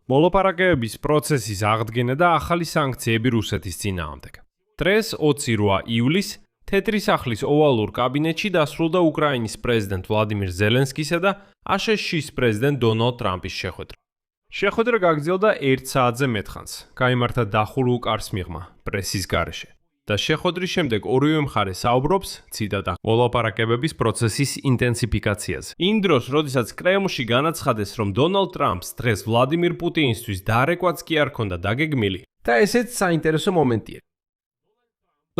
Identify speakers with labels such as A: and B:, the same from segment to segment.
A: მოლაპარაკებების პროცესის აღდგენა და ახალი სანქციები რუსეთის წინააღმდეგ. დღეს 28 ივლისს თეთრი სახლის ოვალურ კაბინეტში დასრულდა უკრაინის პრეზიდენტ ვლადიმირ ზელენსკისა და აშშ-ის პრეზიდენტ დონალდ ტრამპის შეხვედრა. შეხვედრა გაგრძელდა 1 საათზე მეტხანს. გაიმართა დახურულ კარს მიღმა პრესის გარეშე. და შეხვედრის შემდეგ ორივე მხარე საუბრობს, ციტატა, მოლაპარაკებების პროცესის ინტენსიფიკაციაზე. იმ დროს, როდესაც კრემლში განაცხადეს, რომ დონალდ ტრამპს დღეს ვლადიმირ პუტინისთვის დარეკვაც კი არ ქონდა დაგეგმილი და ესეც საინტერესო მომენტია.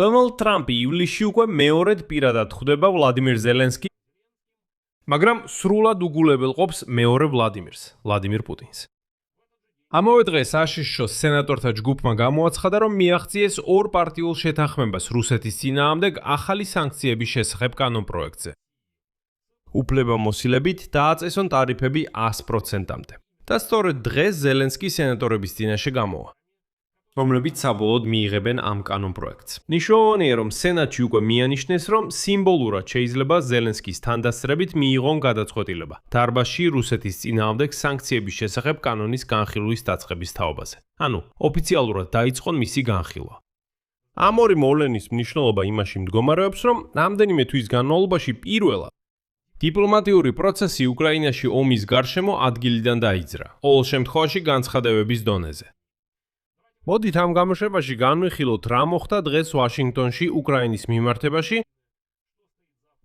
A: დონალდ ტრამპი ივლისში უკვე მეორედ პირადად ხვდება ვლადიმირ ზელენსკის, მაგრამ სრულად უგულებელყოფს მეორე ვლადიმირს, ვლადიმირ პუტინს. ამავე დღეს აშშ-ს სენატორთა ჯგუფმა გამოაცხადა, რომ მიაღწიეს ორ პარტიულ შეთანხმებას რუსეთის წინააღმდეგ ახალი სანქციების შესახებ კანონპროექტზე. უფლებამოსილებით დააწესონ ტარიფები 100%-მდე. და სწორედ დღეს ზელენსკი სენატორების წინაშე გამოვა, რომლებიც საბოლოოდ მიიღებენ ამ კანონპროექტს. ნიშნავენია, რომ სენატში უკვე მიანიშნეს, რომ სიმბოლურად შეიძლება ზელენსკის თანდასწრებით მიიღონ გადაწყვეტილება დარბაზში რუსეთის წინააღმდეგ სანქციების შესახებ კანონის განხილვის დაწყების თაობაზე. ანუ, ოფიციალურად დაიწყონ მისი განხილვა. ამ ორი მოვლენის მნიშვნელობა იმაში მდგომარეობს, რომ რამდენიმე თვის განმავლობაში პირველად დიპლომატიური პროცესი უკრაინაში ომის გარშემო ადგილიდან დაიძრა, ყოველ შემთხვევაში განცხადებების დონეზე. მოდით ამ გამოშვებაში განვიხილოთ, რა მოხდა დღეს ვაშინგტონში უკრაინის მიმართებაში,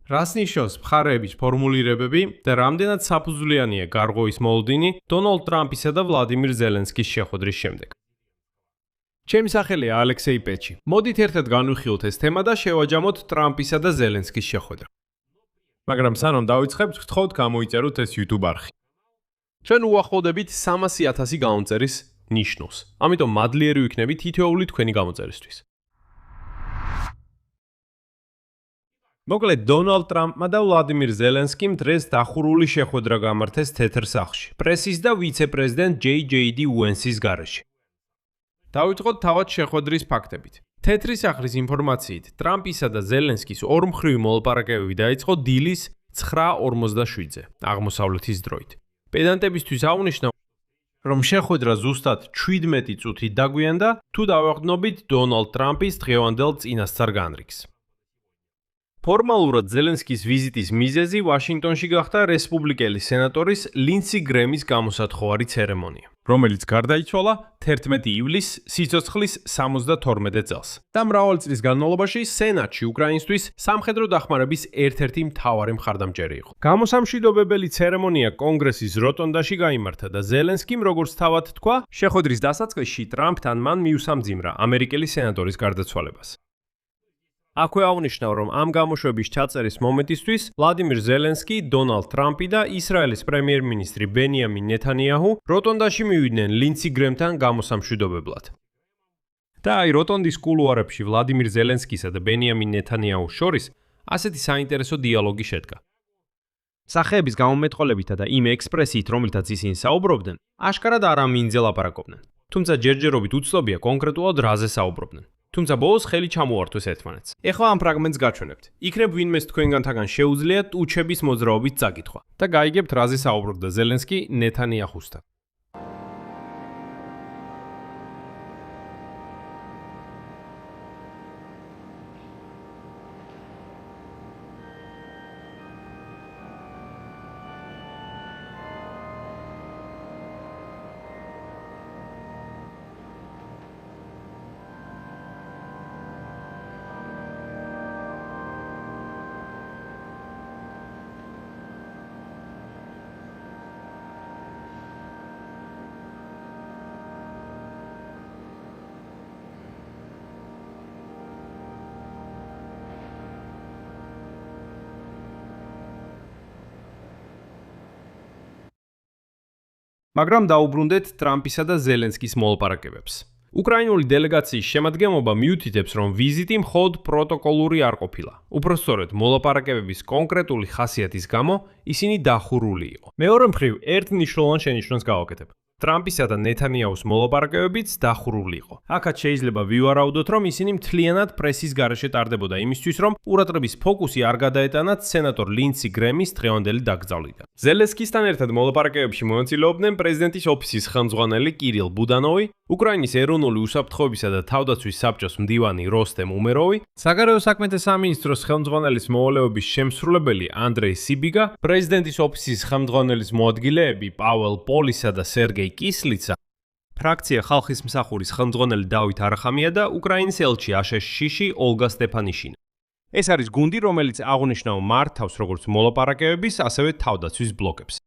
A: რას ნიშნავს მხარეების ფორმულირებები და რამდენად საფუძვლიანია გარღვევის მოლოდინი დონალდ ტრამპისა და ვლადიმირ ზელენსკის შეხვედრის შემდეგ. ჩემი სახელია ალექსეი პეჩი. მოდით ერთად განვიხილოთ ეს თემა და შევაჯამოთ ტრამპისა და ზელენსკის შეხვედრა. მაგრამ სანამ დავიწყებთ, გთხოვთ გამოიწეროთ ეს YouTube არხი. ჩვენ უახლოვდებით 300,000 გამომწერის ნიშნავს. ამიტომ მადლიერი ვიქნები თითოეული თქვენი გამოწერისთვის. მოკლედ, დონალდ ტრამპმა და ვლადიმირ ზელენსკიმ დღეს დახურული შეხვედრა გამართეს თეთრ სახლში, პრესის და ვიცე-პრეზიდენტ JD Vance's გარეშე. დავიწყოთ თავად შეხვედრის ფაქტებით. თეთრი სახლის ინფორმაციით, ტრამპისა და ზელენსკის ორმხრივი მოლაპარაკებები დაიწყო დილის 9:47-ზე, აღმოსავლეთის დროით. პედანტებისთვის აღვნიშნავ, რომ შეხვედრა ზუსტად 17 წუთით დაგვიანდა, თუ დავაყრდნობით დონალდ ტრამპის დღევანდელ წინასწარ განრიგს. ფორმალურად ზელენსკის ვიზიტის მიზეზი ვაშინგტონში გახდა რესპუბლიკელი სენატორის ლინსი გრემის გამოსათხოვარი ცერემონია, რომელიც გარდაიცვალა 11 ივლისს სიცოცხლის 72 წელს. და მრავალი წლის განმავლობაში სენატში უკრაინისთვის სამხედრო დახმარების ერთ-ერთი მთავარი მხარდამჭერი იყო. გამოსამშვიდობებელი ცერემონია კონგრესის როტონდაში გაიმართა და ზელენსკიმ, როგორც თავად თქვა, შეხვედრის დასაწყისში ტრამპთან მან მიუსამძიმრა ამერიკელი სენატორის გარდაცვალებას. აქვე აღნიშნავ, რომ ამ გამოშვების ჩაწერის მომენტისთვის ვლადიმირ ზელენსკი, დონალდ ტრამპი და ისრაელის პრემიერ-მინისტრი ბენიამინ ნეთანიაჰუ როტონდაში მივიდნენ ლინსი გრემთან გამოსამშვიდობებლად. და აი როტონდის კულუარებში ვლადიმირ ზელენსკისა და ბენიამინ ნეთანიაჰუს შორის ასეთი საინტერესო დიალოგი შედგა. სახეების გამომეტყოლებითა და იმ ექსპრესიით, რომელთაც ისინი საუბრობდნენ, აშკარად არ ამინძე ლაპარაკობდნენ. თუმცა ჯერჯერობით უცნობია კონკრეტულად რაზე საუბრობდნენ. თუმცა ბოლოს ხელი ჩამოართვეს ერთმანეთს. ეხლა ამ ფრაგმენტს გაჩვენებთ. იქნებ ვინმეს თქვენგანთაგან შეუძლიათ უჩების მოძრაობით წაკითხვა და გაიგებთ რაზე საუბრობდა ზელენსკი ნეთანიაჰუსთან. მაგრამ დაუბრუნდეთ ტრამპისა და ზელენსკის მოლაპარაკებებს. უკრაინული დელეგაციის შემადგენლობა მიუთითებს, რომ ვიზიტი მხოლოდ პროტოკოლური არ ყოფილა. უпростоრედ, მოლაპარაკებების კონკრეტული ხასიათის გამო ისინი დახურული იყო. მეორე მხრივ, ერთ მნიშვნელოვან შენიშვნას გავაკეთებ. ტრამპისა და ნეთანიაჰუს მოლაპარაკებებიც დახურული იყო. აქაც შეიძლება ვივარაუდოთ, რომ ისინი მთლიანად პრესის გარეშე ტარდებოდა იმისთვის, რომ ყურადღების ფოკუსი არ გადაეტანათ სენატორ ლინდსი გრემის დღევანდელი დაკრძალვიდან. ზელენსკისთან ერთად მოლაპარაკებებში მონაწილეობდნენ პრეზიდენტის ოფისის ხელმძღვანელი კირილ ბუდანოვი, უკრაინის ეროვნული უსაფრთხოებისა და თავდაცვის საბჭოს მდივანი როსტემ უმეროვი, საგარეო საქმეთა სამინისტროს ხელმძღვანელის მოვალეობის შემსრულებელი ანდრეი სიბიგა, პრეზიდენტის ოფისის ხელმძღვანელის მოადგილეები პაველ პოლისა და სერგეი კისლიცა, ფრაქცია ხალხის მსახურის ხელმძღვანელი დავით არახამია და უკრაინის ელჩი აშშ-ში ოლგა სტეფანიშინა. ეს არის გუნდი, რომელიც აღნიშნავ მართავს როგორც მოლაპარაკებების, ასევე თავდაცვის ბლოკებს.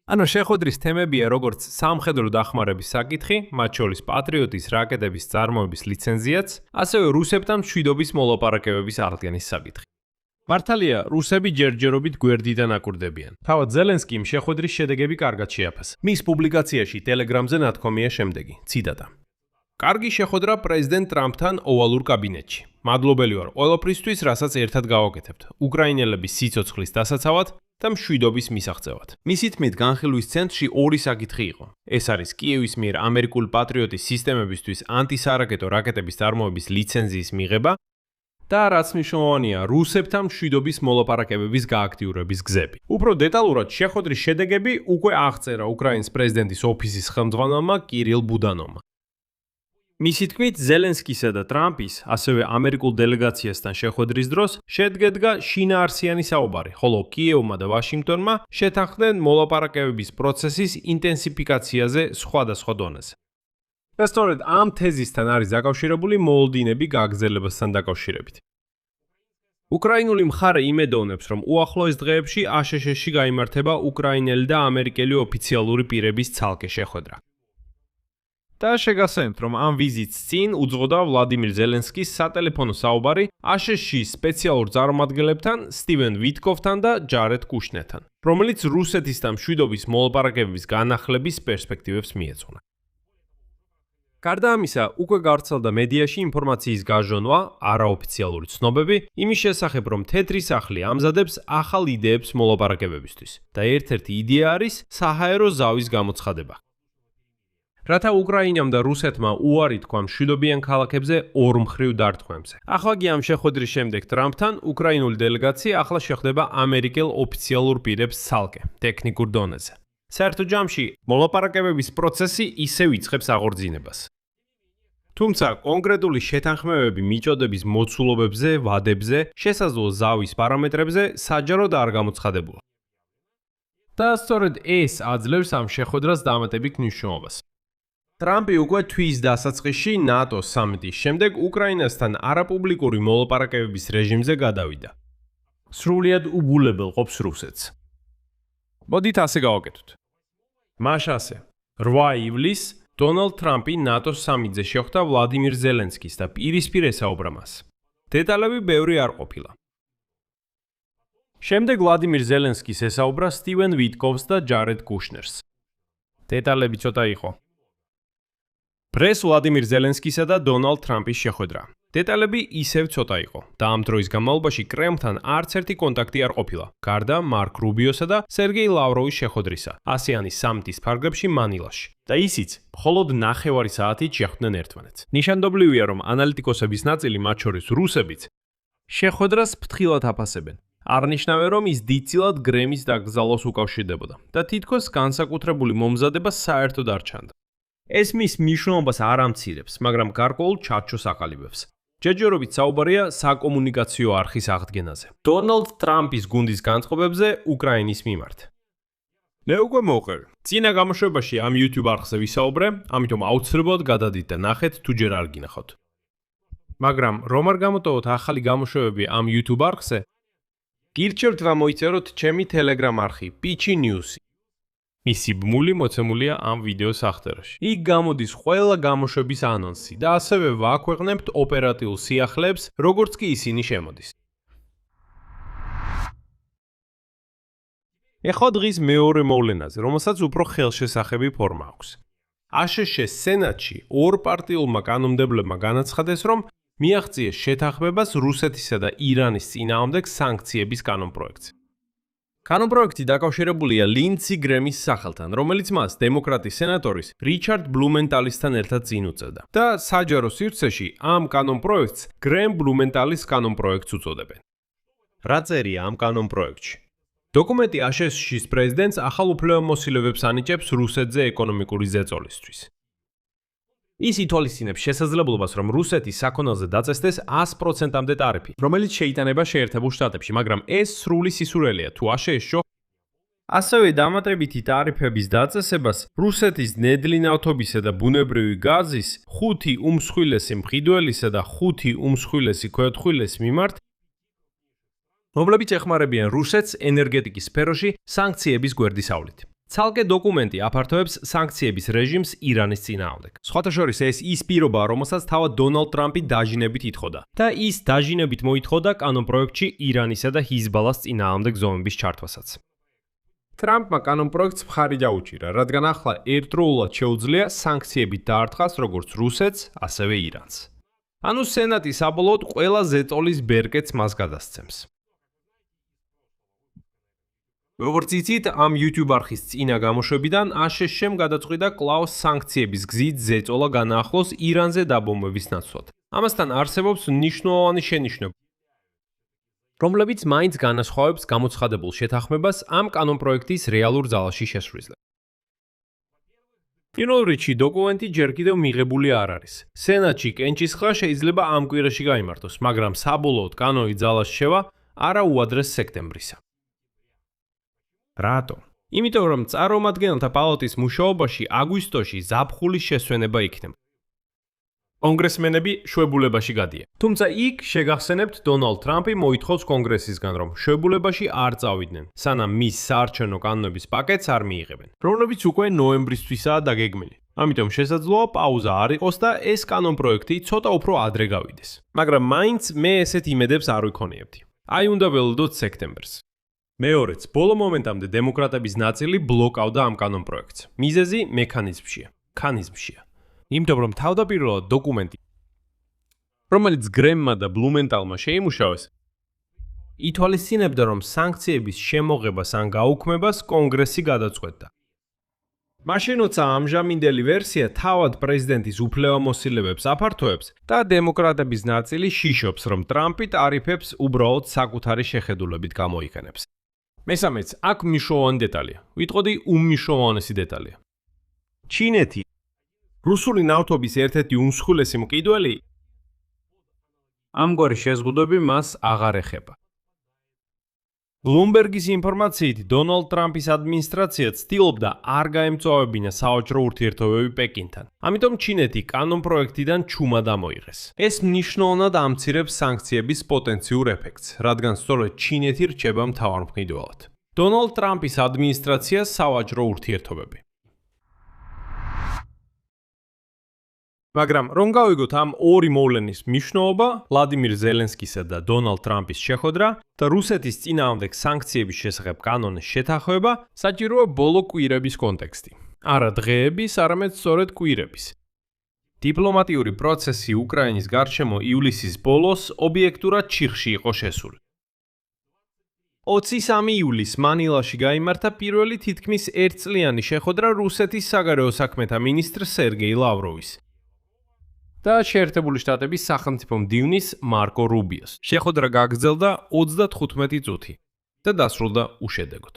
A: ანუ შეხვედრის თემებია როგორც სამხედრო დახმარების საკითხი, მათ შორის პატრიოტის რაკეტების წარმოების ლიცენზიაც, ასევე რუსებთან მშვიდობის მოლაპარაკებების აღდგენის საკითხი. მართალია, რუსები ჯერჯერობით გვერდიდან აკვირდებიან. თავად ზელენსკიმ შეხვედრის შედეგები კარგად შეაფასა. მის პუბლიკაციაში Telegram-ზე ნათქვამია შემდეგი, ციტატა. კარგი შეხვედრა პრეზიდენტ ტრამპთან ოვალურ კაბინეტში. მადლობელი ვარ ყველაფრისთვის, რასაც ერთად გავაკეთებთ. უკრაინელების სიცოცხლის დასაცავად და მშვიდობის მისაღწევად. მისი თქმით, განხილვის ცენტრში ორი საკითხი იყო. ეს არის კიევის მიერ ამერიკული პატრიოტის სისტემებისთვის ანტისარაკეტო რაკეტების წარმოების ლიცენზიის მიღება და რაც მნიშვნელოვანია, რუსებთან მშვიდობის მოლაპარაკებების გააქტიურების გზები. უფრო დეტალურად შეხვედრის შედეგები უკვე აღწერა უკრაინის პრეზიდენტის ოფისის ხელმძღვანელმა კირილ ბუდანოვმა. მისი თქმით, ზელენსკისა და ტრამპის, ასევე ამერიკულ დელეგაციასთან შეხვედრის დროს შედგედგა შინაარსიანი საუბარი, ხოლო კიევმა და ვაშინგტონმა შეთანხმდნენ მოლაპარაკებების პროცესის ინტენსიფიკაციაზე სხვადასხვა დონეზე. და სწორედ ამ თეზისთან არის დაკავშირებული მოლოდინები გაგრძელებასთან დაკავშირებით. უკრაინული მხარე იმედოვნებს, რომ უახლოეს დღეებში აშშ-ში გაიმართება უკრაინელი და ამერიკელი ოფიციალური პირების ცალკე შეხვედრა. და შეგასცემთ, რომ ამ ვიზიტს წინ უძღოდა ვლადიმირ ზელენსკის სატელეფონო საუბარი აშშ-ის სპეციალურ წარმომადგენლებთან სტივენ ვიტკოვთან და ჯარედ კუშნერთან, რომელიც რუსეთისთან მშვიდობის მოლაპარაკებების განახლების პერსპექტივებს მიეძღვნა. გარდა ამისა, უკვე გავრცელდა მედიაში ინფორმაციის გაჟონვა, არაოფიციალური ცნობები, იმის შესახებ, რომ თეთრი სახლი ამზადებს ახალ იდეებს მოლაპარაკებებისთვის და ერთ-ერთი იდეა არის საჰაერო ზავის გამოცხადება. რათა უკრაინამ და რუსეთმა უარი თქვა მშვიდობიან ქალაქებზე ორმხრივ დარტყმებზე. ახლა კი ამ შეხვედრის შემდეგ ტრამპთან უკრაინული დელეგაცია ახლა შეხვდება ამერიკელ ოფიციალურ პირებს ცალკე, ტექნიკურ დონეზე. საერთო ჯამში მოლაპარაკებების პროცესი ისევ იწყებს აღორძინებას. თუმცა კონკრეტული შეთანხმებები მიწოდების მოცულობებზე, ვადებზე, შესაძლო ზავის პარამეტრებზე საჯაროდ არ გამოცხადებულა. და სწორედ ეს აძლევს ამ შეხვედრას დამატებით მნიშვნელობას. ტრამპი უკვე თვის დასაწყისში ნატოს სამიტის შემდეგ უკრაინასთან არაპუბლიკური მოლაპარაკებების რეჟიმზე გადავიდა. სრულიად უბულებელ ყოფს რუსეთს. მოდით ასე გავაკეთოთ. მაშ ასე, 8 ივლისს დონალდ ტრამპი ნატოს სამიტზე შეხვდა ვლადიმირ ზელენსკის და პირისპირ ესაუბრა მას. დეტალები ბევრი არ ყოფილა. შემდეგ ვლადიმირ ზელენსკის ესაუბრა სტივენ ვიტკოვს და ჯარედ კუშნერს. დეტალები ცოტა იყო. პრეს ვლადიმირ ზელენსკისა და დონალდ ტრამპის შეხვედრა. დეტალები ისევ ცოტა იყო და ამ დროის განმავლობაში კრემლთან არც ერთი კონტაქტი არ ყოფილა, გარდა მარკ რუბიოსა და სერგეი ლავროვის შეხვედრისა, ასიანის სამიტის ფარგლებში მანილაში. და ისიც მხოლოდ 9 საათით შეხვდნენ ერთმანეთს. ნიშანდობლივია, რომ ანალიტიკოსების ნაწილი, მათ შორის რუსებიც, შეხვედრას ფრთხილად აფასებენ. არნიშნავენ, რომ ის დიდწილად გრემის დაკრძალვას უკავშირდებოდა და თითქოს განსაკუთრებული მომზადება საერთოდ არ ჩანდა. ეს მის მნიშვნელობას არ ამცირებს, მაგრამ გარკვეულ ჩარჩოს აყალიბებს. ჯერჯერობით საუბარია საკომუნიკაციო არხის აღდგენაზე. დონალდ ტრამპის გუნდის განწყობებზე უკრაინის მიმართ. მე უკვე მოვყევი. წინა გამოშვებაში ამ YouTube არხზე ვისაუბრე, ამიტომ აუცილებლად გადადით და ნახეთ თუ ჯერ არ გინახოთ. მაგრამ რომ არ გამოტოვოთ ახალი გამოშვებები ამ YouTube არხზე, გირჩევთ და მოიწეროთ ჩემი Telegram არხი Pichi News. მისი ბმული მოცემულია ამ ვიდეოს აღწერაში. იქ გამოდის ყველა გამოშვების ანონსი და ასევე ვაქვეყნებთ ოპერატიულ სიახლეებს, როგორც კი ისინი შემოდის. ეხლა დღის მეორე მოვლენაზე, რომელსაც უფრო ხელშესახები ფორმა აქვს. აშშ სენატში ორპარტიულმა კანონმდებლებმა განაცხადეს, რომ მიაღწიეს შეთანხმებას რუსეთისა და ირანის წინააღმდეგ სანქციების კანონპროექტზე. კანონპროექტი დაკავშირებულია ლინდსი გრემის სახელთან, რომელიც მას დემოკრატის სენატორის რიჩარდ ბლუმენტალისთან ერთად წინ უწევდა. და საჯარო სივრცეში ამ კანონპროექტს გრემ ბლუმენტალის კანონპროექტს უწოდებენ. რა წერია ამ კანონპროექტში? დოკუმენტი აშშ-ის პრეზიდენტს ახალ უფლებამოსილებებს ანიჭებს რუსეთზე ეკონომიკური ზეწოლისთვის. ის ითვალისწინებს შესაძლებლობას, რომ რუსეთის საქონელზე დაწესდეს 100%-მდე ტარიფი, რომელიც შეიტანება შეერთებულ შტატებში, მაგრამ ეს სრული სისურველია თუ აშშ ასევე დამატებითი ტარიფების დაწესებას რუსეთის ნედლი ნავთობისა და ბუნებრივი გაზის 5 უმსხვილესი მყიდველისა და 5 უმსხვილესი ქვეტყვილის მიმართ, რომლებიც ეხმარებიან რუსეთს ენერგეტიკის სფეროში სანქციების გვერდისავლით. ცალკე დოკუმენტი აფართოებს სანქციების რეჟიმს ირანის წინააღმდეგ. სხვათა შორის ეს ის პირობაა, რომელსაც თავად დონალდ ტრამპი დაჟინებით ითხოვდა და ის დაჟინებით მოითხოვდა კანონპროექტში ირანისა და ჰიზბალას წინააღმდეგ ზომების ჩართვასაც. ტრამპმა კანონპროექტს მხარი დაუჭირა, რადგან ახლა ერთდროულად შეუძლია სანქციებით დაარტყას როგორც რუსეთს, ასევე ირანს. ანუ სენატი საბოლოოდ ყველა ზეწოლის ბერკეტს მას გადასცემს. როგორც იცით, ამ YouTube არხის წინა გამოშვებიდან აშშ-მ გადაწყვიტა კვლავ სანქციების გზით ზეწოლა განაახლოს ირანზე დაბომბვების ნაცვლად. ამასთან არსებობს მნიშვნელოვანი შენიშვნები, რომლებიც მაინც განასხვავებს გამოცხადებულ შეთანხმებას ამ კანონპროექტის რეალურ ძალაში შესვლისგან. პირველ რიგში დოკუმენტი ჯერ კიდევ მიღებული არ არის. სენატში კენჭისყრა შეიძლება ამ კვირაში გაიმართოს, მაგრამ საბოლოოდ კანონი ძალაში შევა არა უადრეს სექტემბრისა. რატო? იმიტომ რომ წარმომადგენელთა პალატის მუშაობაში აგვისტოში ზაფხულის შესვენება იქნება. კონგრესმენები შვებულებაში გადიან. თუმცა იქ შეგახსენებთ დონალდ ტრამპი მოითხოვს კონგრესისგან, რომ შვებულებაში არ წავიდნენ, სანამ მის საარჩევნო კანონების პაკეტს არ მიიღებენ, რომლებიც უკვე ნოემბრისთვისაა დაგეგმილი. ამიტომ შესაძლოა პაუზა არ იყოს და ეს კანონპროექტი ცოტა უფრო ადრე გავიდეს. მაგრამ მაინც მე ესეთ იმედებს არ ვიქონიებდი. აი უნდა ველოდოთ სექტემბერს. მეორეც, ბოლო მომენტამდე დემოკრატების ნაწილი ბლოკავდა ამ კანონპროექტს. მიზეზი მექანიზმშია. იმიტომ რომ თავდაპირველად დოკუმენტი, რომელიც გრემმა და ბლუმენტალმა შეიმუშავეს, ითვალისწინებდა, რომ სანქციების შემოღებას ან გაუქმებას კონგრესი გადაწყვეტდა. მაშინ როცა ამჟამინდელი ვერსია თავად პრეზიდენტის უფლებამოსილებებს აფართოებს და დემოკრატების ნაწილი შიშობს, რომ ტრამპი ტარიფებს უბრალოდ საკუთარი შეხედულებით გამოიყენებს. მესამეც, აქ მნიშვნელოვანი დეტალია. ვიტყოდი უმნიშვნელოვანესი დეტალია. ჩინეთი რუსული ნავთობის ერთ-ერთი უმსხვილესი მყიდველი, ამგვარი შეზღუდვები მას აღარ ეხება. ბლუმბერგის ინფორმაციით, დონალდ ტრამპის ადმინისტრაცია ცდილობდა არ გაემწვავებინა სავაჭრო ურთიერთობები პეკინთან. ამიტომ ჩინეთი კანონპროექტიდან ჩუმად ამოიღეს. ეს მნიშვნელოვნად ამცირებს სანქციების პოტენციურ ეფექტს, რადგან სწორედ ჩინეთი რჩება მთავარ მყიდველად. დონალდ ტრამპის ადმინისტრაციას სავაჭრო ურთიერთობები. მაგრამ რომ გავიგოთ ამ ორი მოვლენის მნიშვნელობა, ვლადიმირ ზელენსკისა და დონალდ ტრამპის შეხვედრა და რუსეთის წინააღმდეგ სანქციების შესახებ კანონის შეთანხმება, საჭიროა ბოლო კვირების კონტექსტი. არა დღეების, არამედ სწორედ კვირების. დიპლომატიური პროცესი უკრაინის გარშემო ივლისის ბოლოს ობიექტურად ჩიხში იყო შესული. 23 ივლისს მანილაში გაიმართა პირველი თითქმის ერთწლიანი შეხვედრა რუსეთის საგარეო საქმეთა მინისტრ სერგეი ლავროვის და შეერთებული შტატების სახელმწიფო მდივნის მარკო რუბიოს. შეხვედრა გაგრძელდა 35 წუთი და დასრულდა უშედეგოდ.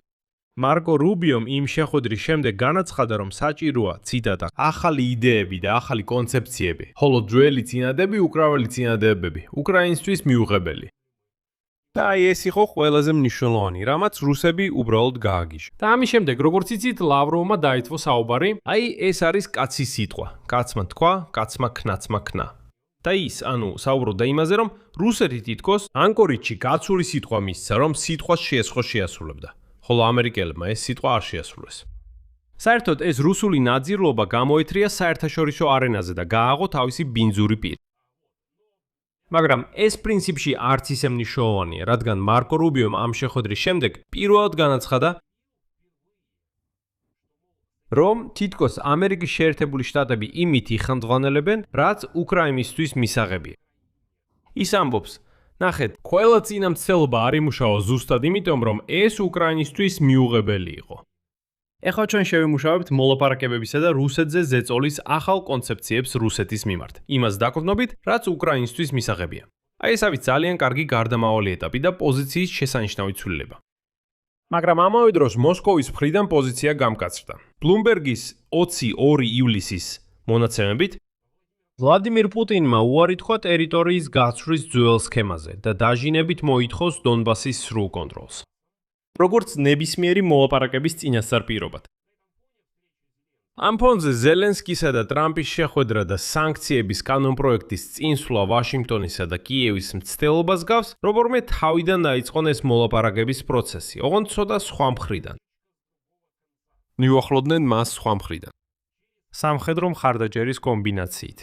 A: მარკო რუბიომ იმ შეხვედრის შემდეგ განაცხადა, რომ საჭიროა, ციტატა, ახალი იდეები და ახალი კონცეფციები, ხოლო ძველი წინადები, უკრაველი წინადებები, უკრაინისთვის მიუღებელი. და აი ეს იყო ყველაზე მნიშვნელოვანი, რამაც რუსები უბრალოდ გააგიჟა. და ამის შემდეგ, როგორც იცით, ლავროვმა დაითვო საუბარი, აი ეს არის კაცის სიტყვა. კაცმა თქვა, კაცმა ქნაცმა ქნა. და ის, ანუ საუბრობდა იმაზე, რომ რუსეთი თითქოს ანკორიჩში კაცური სიტყვა მისცა, რომ სიტყვას შეასრულებდა. ხოლო ამერიკელებმა ეს სიტყვა არ შეასრულეს. საერთოდ ეს რუსული ნაძირლობა გამოეთრია საერთაშორისო არენაზე და გააღო თავისი ბინძური პირი. მაგრამ ეს პრინციპში არც ისე მნიშვნელოვანია, რადგან მარკო რუბიომ ამ შეხვედრის შემდეგ პირველად განაცხადა, რომ თითქოს ამერიკის შეერთებული შტატები იმით იხელმძღვანელებენ, რაც უკრაინისთვის მისაღებია. ის ამბობს, ნახეთ, ყველა წინა მცდელობა არ იმუშავა ზუსტად იმიტომ, რომ ეს უკრაინისთვის მიუღებელი იყო. ეხლა ჩვენ შევიმუშავებთ მოლაპარაკებებისა და რუსეთზე ზეწოლის ახალ კონცეფციებს რუსეთის მიმართ. იმას დაკვრნობით, რაც უკრაინისთვის მისაღებია. აი ეს არის ძალიან კარგი გარდამავალი ეტაპი და პოზიციის შესანიშნავი ცვლილება. მაგრამ ამავე დროს მოსკოვის მხრიდან პოზიცია გამკაცრდა. ბლუმბერგის 22 ივლისის მონაცემებით ვლადიმირ პუტინმა უარი თქვა ტერიტორიის გაცვლის ძველ სქემაზე და დაჟინებით მოითხოვს დონბასის სრულ კონტროლს. როგორც ნებისმიერი მოლაპარაკების წინასწარ პირობად. ამ ფონზე ზელენსკისა და ტრამპის შეხვედრა და სანქციების კანონპროექტის წინსვლა ვაშინგტონისა და კიევის მცდელობას გავს, რომელმე თავიდან დაიწყონ ეს მოლაპარაკების პროცესი, ოღონდ ცოტა სხვა მხრიდან. მიუახლოვდნენ მას სხვა მხრიდან. სამხედრო მხარდაჭერის კომბინაციით.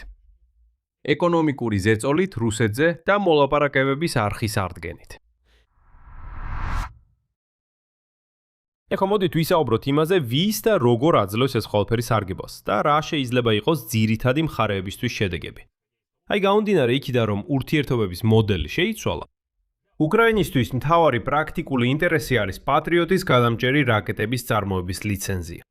A: ეკონომიკური ზეწოლით რუსეთზე და მოლაპარაკებების არხის ართგენით. ეხლა მოდით ვისაუბროთ იმაზე, ვის და როგორ აძლევს ეს ყველაფერი სარგებლოს და რა შეიძლება იყოს ძირითადი მხარეებისთვის შედეგები. აი გამომდინარე იქიდან, რომ ურთიერთობების მოდელი შეიცვალა, უკრაინისთვის მთავარი პრაქტიკული ინტერესი არის პატრიოტის გადამჭერი რაკეტების წარმოების ლიცენზია.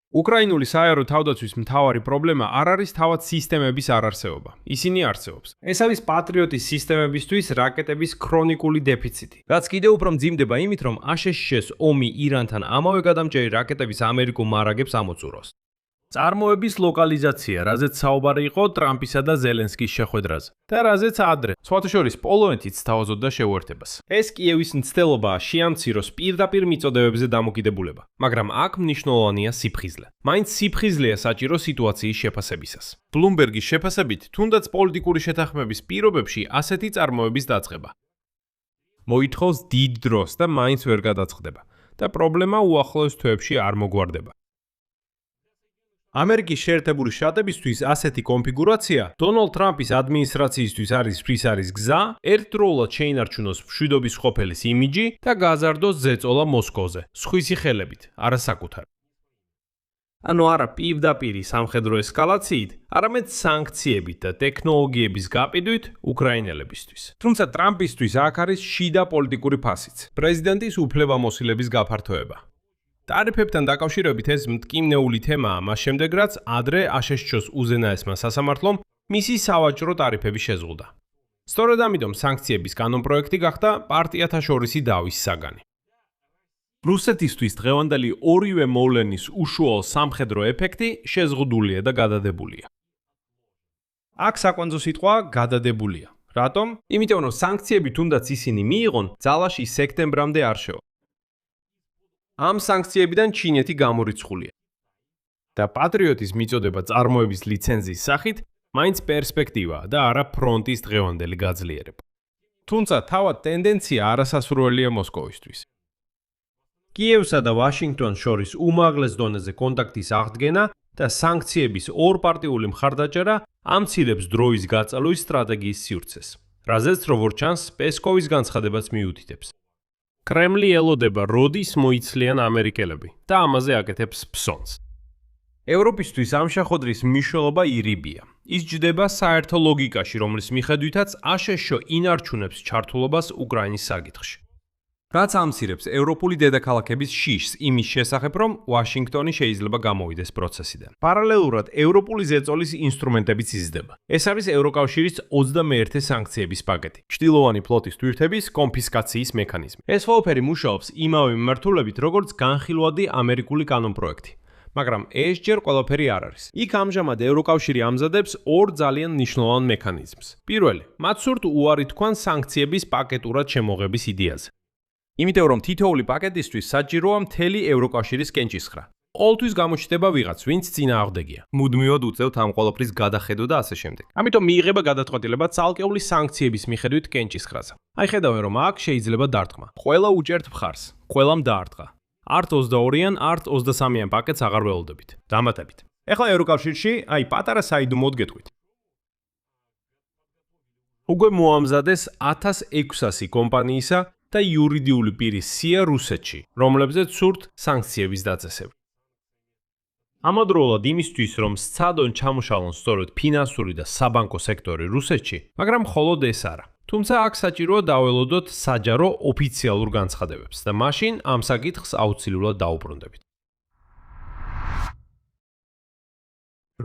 A: უკრაინული საერო თავდაცვის მთავარი პრობლემა არ არის თავად სისტემების არარსეობა. ისინი არსებობს. ეს არის პატრიოტის სისტემებისთვის რაკეტების ქრონიკული დეფიციტი. რაც კიდევ უფრო მძიმდება იმით, რომ აშშ-ს ომი ირანთან ამავე გადამჭერი რაკეტების ამერიკულ მარაგებს ამოწუროს. წარმოების ლოკალიზაცია, რაზეც საუბარი იყო ტრამპისა და ზელენსკის შეხვედრაზე და რაზეც ადრე, სხვათა შორის პოლონეთიც სთავაზობდა შეუერთებას. ეს კიევის მცდელობა შეამციროს პირდაპირ მიწოდებებზე დამოკიდებულება, მაგრამ აქ მნიშვნელოვანია სიფხიზლე. მაინც სიფხიზლეა საჭირო სიტუაციის შეფასებისას. ბლუმბერგის შეფასებით, თუნდაც პოლიტიკური შეთანხმების პირობებში ასეთი წარმოების დაწყება მოითხოვს დიდ დროს და მაინც ვერ გადაწყდება და პრობლემა უახლოეს თვეებში არ მოგვარდება. ამერიკის შეერთებული შტატებისთვის ასეთი კონფიგურაცია დონალდ ტრამპის ადმინისტრაციისთვის არის ვის არის გზა, ერთდროულად შეინარჩუნოს მშვიდობის ყოფილის იმიჯი და გაზარდოს ზეწოლა მოსკოვზე, სხვისი ხელებით, არასაკუთარ. ანუ არა პირდაპირი სამხედრო ესკალაციით, არამედ სანქციებით და ტექნოლოგიების გაპიდვით უკრაინელებისთვის. თუმცა ტრამპისთვის აქ არის შიდა პოლიტიკური ფასიც, პრეზიდენტის უფლებამოსილების გაფართოება. ტარიფებთან დაკავშირებით ეს მტკივნეული თემაა, მას შემდეგ რაც ადრე აშშ-ს უზენაესმა სასამართლომ მისი სავაჭრო ტარიფები შეზღუდა. სწორედ ამიტომ სანქციების კანონპროექტი გახდა პარტიათა შორისი დავის საგანი. რუსეთისთვის დღევანდელი ორივე მოვლენის უშუალო სამხედრო ეფექტი შეზღუდულია და გადადებულია. აქ საკვანძო სიტყვა გადადებულია. რატომ? იმიტომ რომ სანქციები თუნდაც ისინი მიიღონ, ძალაში სექტემბრამდე არ შევა. ამ სანქციებიდან ჩინეთი გამორიცხულია. და პატრიოტის მიწოდება წარმოების ლიცენზიის სახით მაინც პერსპექტივაა და არა ფრონტის დღევანდელი გაძლიერება. თუმცა თავად ტენდენცია არასასურველია მოსკოვისთვის. კიევსა და ვაშინგტონს შორის უმაღლეს დონეზე კონტაქტის აღდგენა და სანქციების ორპარტიული მხარდაჭერა ამცირებს დროის გაწალვის სტრატეგიის სივრცეს, რაზეც როგორც ჩანს პესკოვის განცხადებაც მიუთითებს. კრემლი ელოდება როდის მოიცლიან ამერიკელები და ამაზე აკეთებს ფსონს. ევროპისთვის ამ შეხვედრის მნიშვნელობა ირიბია. ის ჯდება საერთო ლოგიკაში, რომლის მიხედვითაც აშშ ინარჩუნებს ჩართულობას უკრაინის საკითხში. რაც ამცირებს ევროპული დედაქალაქების შიშს იმის შესახებ, რომ ვაშინგტონი შეიძლება გამოვიდეს პროცესიდან. პარალელურად ევროპული ზეწოლის ინსტრუმენტებიც იზრდება. ეს არის ევროკავშირის 21 სანქციების პაკეტი, ჩრდილოვანი ფლოტის თვითების კონფისკაციის მექანიზმი. ეს ყველაფერი მუშაობს იმავე მიმართულებით, როგორც განხილვადი ამერიკული კანონპროექტი. მაგრამ ეს ჯერ ყველაფერი არ არის. იქ ამჟამად ევროკავშირი ამზადებს ორ ძალიან მნიშვნელოვან მექანიზმს. პირველი, მათ სურთ უარი თქვან სანქციების პაკეტურად შემოღების იდეაზე. იმიტომ რომ თითოეული პაკეტისთვის საჭიროა მთელი ევროკავშირის კენჭისხრა. ყოველთვის გამოჩნდება ვიღაც, ვინც წინააღმდეგია. მუდმივად უწევთ ამ ყველაფრის გადახედვა და ასე შემდეგ. ამიტომ მიიღება გადაწყვეტილება ცალკეული სანქციების მიხედვით კენჭისხრაზე. აი ხედავენ რომ აქ შეიძლება დარტყმა. ყველა უჭერთ მხარს, ყველამ დაარტყა. არტ 22-ან, არტ 23-ან პაკეტს აღარ ველოდებით. დამატებით. ეხლა ევროკავშირში, აი პატარა საიდუმოდ გეტყვით. უკვე მოამზადეს 1600 კომპანიისა და იურიდიული პირის სია რუსეთში, რომლებზეც სურთ სანქციების დაწესება. ამავდროულად იმისთვის, რომ სცადონ ჩამოშალონ სწორედ ფინანსური და საბანკო სექტორი რუსეთში, მაგრამ მხოლოდ ეს არა. თუმცა აქ საჭიროა დაველოდოთ საჯარო ოფიციალურ განცხადებებს და მაშინ ამ საკითხს აუცილებლად დაუბრუნდებით.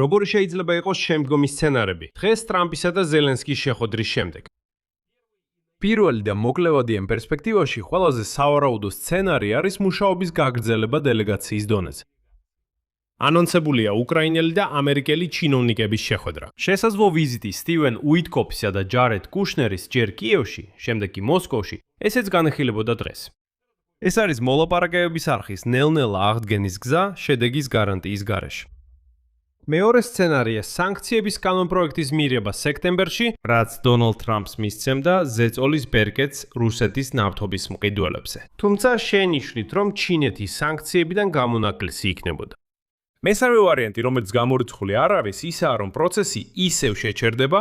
A: როგორი შეიძლება იყოს შემდგომი სცენარები დღეს ტრამპისა და ზელენსკის შეხვედრის შემდეგ? პირველი და მოკლევადიან პერსპექტივაში ყველაზე სავარაუდო სცენარი არის მუშაობის გაგრძელება დელეგაციის დონეზე. ანონსებულია უკრაინელი და ამერიკელი ჩინოვნიკების შეხვედრა. შესაძლო ვიზიტი სტივენ უიტკოფისა და ჯარედ კუშნერის ჯერ კიევში, შემდეგ კი მოსკოვში, ესეც განეხილებოდა დღეს. ეს არის მოლაპარაკებების არხის ნელ-ნელა აღდგენის გზა შედეგის გარანტიის გარეშე. მეორე სცენარია სანქციების კანონპროექტის მიღება სექტემბერში, რაც დონალდ ტრამპს მისცემდა ზეწოლის ბერკეტს რუსეთის ნავთობის მყიდველებზე. თუმცა შენიშნით, რომ ჩინეთის სანქციებიდან გამონაკლისი იქნებოდა. მესამე ვარიანტი, რომელიც გამორიცხული არ არის, ისაა, რომ პროცესი ისევ შეჩერდება,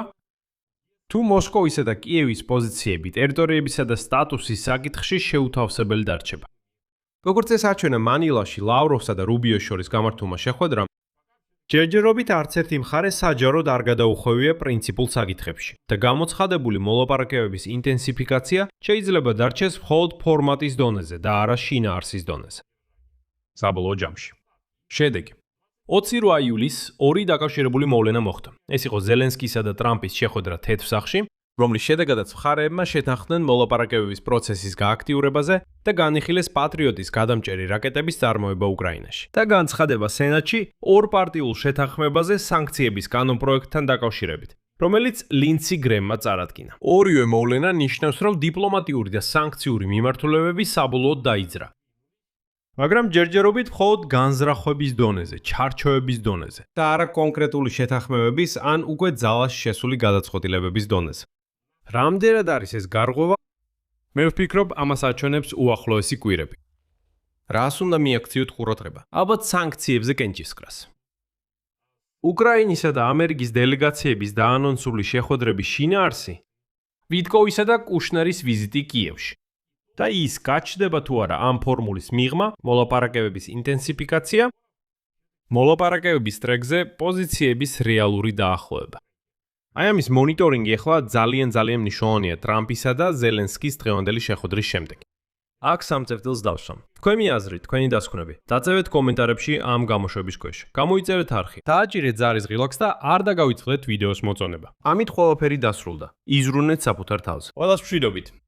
A: თუ მოსკოვისა და კიევის პოზიციები ტერიტორიებისა და სტატუსის საკითხში შეუთავსებელი დარჩება. როგორც ეს აჩვენა მანილაში ლავროვსა და რუბიოს შორის გამართულმა შეხვედრამ, ჯერჯერობით არც ერთი მხარე საჯაროდ არ გადაუხვევია პრინციპულ საკითხებში და გამოცხადებული მოლაპარაკებების ინტენსიფიკაცია შეიძლება დარჩეს მხოლოდ ფორმატის დონეზე და არა შინაარსის დონეზე. საბოლოო ჯამში. შედეგი 28 ივლისს ორი დაკავშირებული მოვლენა მოხდა. ეს იყო ზელენსკისა და ტრამპის შეხვედრა თეთრ სახლში, რომლის შედეგადაც მხარეებმა შეთანხმდნენ მოლაპარაკებების პროცესის გააქტიურებაზე და განიხილეს პატრიოტის გადამჭერი რაკეტების წარმოება უკრაინაში. და განცხადება სენატში ორპარტიულ შეთანხმებაზე სანქციების კანონპროექტთან დაკავშირებით, რომელიც ლინცი გრემმა წარადგინა. ორივე მოვლენა ნიშნავს, რომ დიპლომატიური და სანქციური მიმართულებები საბოლოოდ დაიძრა. მაგრამ ჯერჯერობით მხოლოდ განზრახვების დონეზე, ჩარჩოების დონეზე და არა კონკრეტული შეთანხმებების ან უკვე ძალაში შესული გადაწყვეტილებების დონეზე. რამდენად არის ეს გარღვევა? მე ვფიქრობ, ამას აჩვენებს უახლოესი კვირები. რას უნდა მიაქციოთ ყურადღება? ალბათ სანქციებზე კენჭისყრას. უკრაინისა და ამერიკის დელეგაციების დაანონსული შეხვედრების შინაარსი, ვიტკოვისა და კუშნერის ვიზიტი კიევში. და ის გაჩნდება თუ არა ამ ფორმულის მიღმა, მოლაპარაკებების ინტენსიფიკაცია, მოლაპარაკებების ტრეკზე პოზიციების რეალური დაახლოება. აი ამის მონიტორინგი ახლა ძალიან მნიშვნელოვანია ტრამპისა და ზელენსკის დღევანდელი შეხვედრის შემდეგ. აქ სამწევდელს დავსვამ. თქვენი აზრი, თქვენი დასკვნები. დაწევეთ კომენტარებში ამ გამოშვების ქვეშ. გამოიწერეთ არხი. დააჭირეთ ზარის ღილაკს და არ დაგავიწყდეთ ვიდეოს მოწონება. ამით ყველაფერი დასრულდა. იზრუნეთ საფუთარ თავს. ყველას მშვიდობით.